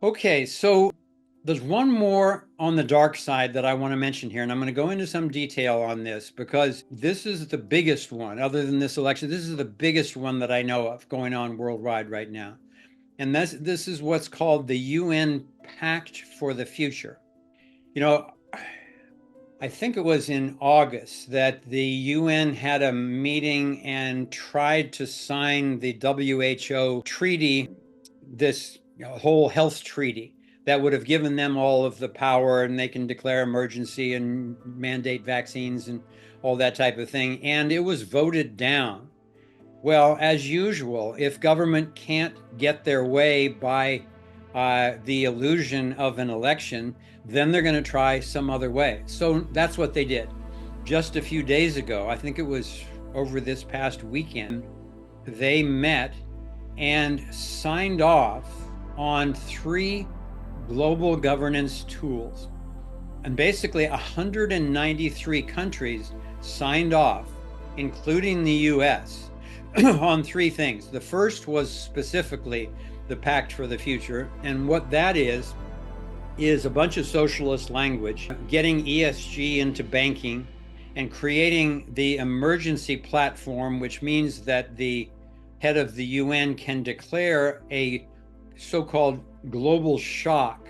Okay, so there's one more on the dark side that I want to mention here, and I'm going to go into some detail on this because this is the biggest one, other than this election. This is the biggest one that I know of going on worldwide right now. And this is what's called the UN Pact for the Future. You know, I think it was in August that the UN had a meeting and tried to sign the WHO treaty, this whole health treaty that would have given them all of the power and they can declare emergency and mandate vaccines and all that type of thing. And it was voted down. Well, as usual, if government can't get their way by the illusion of an election, then they're going to try some other way. So that's what they did. Just a few days ago, I think it was over this past weekend, they met and signed off on three global governance tools. And basically, 193 countries signed off, including the US, on three things. The first was specifically the Pact for the Future. And what that is a bunch of socialist language, getting ESG into banking and creating the emergency platform, which means that the head of the UN can declare a so-called global shock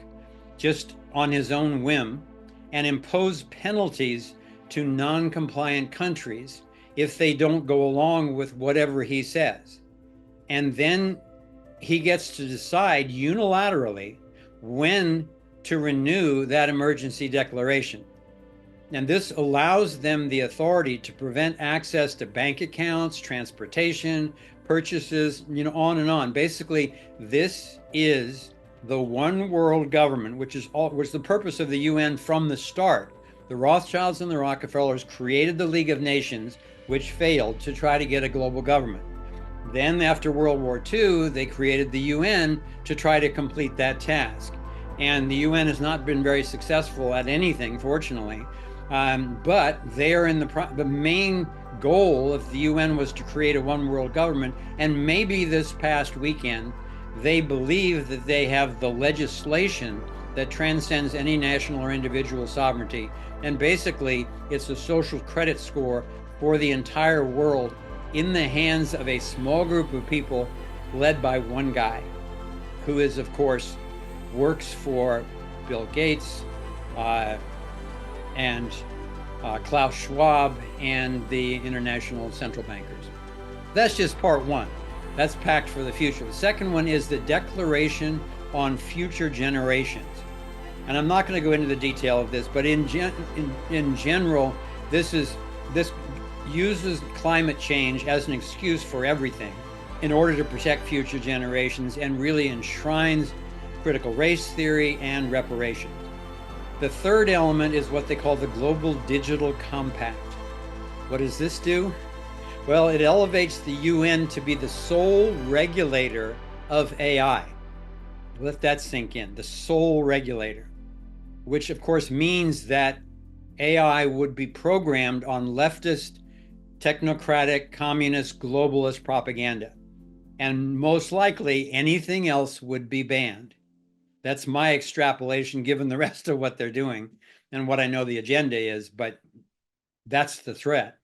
just on his own whim and impose penalties to non-compliant countries if they don't go along with whatever he says. And then he gets to decide unilaterally when to renew that emergency declaration. And this allows them the authority to prevent access to bank accounts, transportation, purchases, on and on. Basically, this is the one world government, which was the purpose of the UN from the start. The Rothschilds and the Rockefellers created the League of Nations, which failed to try to get a global government. Then after World War II, they created the UN to try to complete that task. And the UN has not been very successful at anything, fortunately. But they are in the main goal of the UN was to create a one world government. And maybe this past weekend, they believe that they have the legislation that transcends any national or individual sovereignty. And basically, it's a social credit score for the entire world in the hands of a small group of people led by one guy, who is, of course, works for Bill Gates and Klaus Schwab and the international central bankers. That's just part one. That's Pact for the Future. The second one is the Declaration on Future Generations. And I'm not going to go into the detail of this, but in general, this uses climate change as an excuse for everything in order to protect future generations and really enshrines critical race theory and reparations. The third element is what they call the Global Digital Compact. What does this do? Well, it elevates the UN to be the sole regulator of AI. Let that sink in, the sole regulator, which of course means that AI would be programmed on leftist, technocratic, communist, globalist propaganda. And most likely anything else would be banned. That's my extrapolation given the rest of what they're doing and what I know the agenda is, but that's the threat.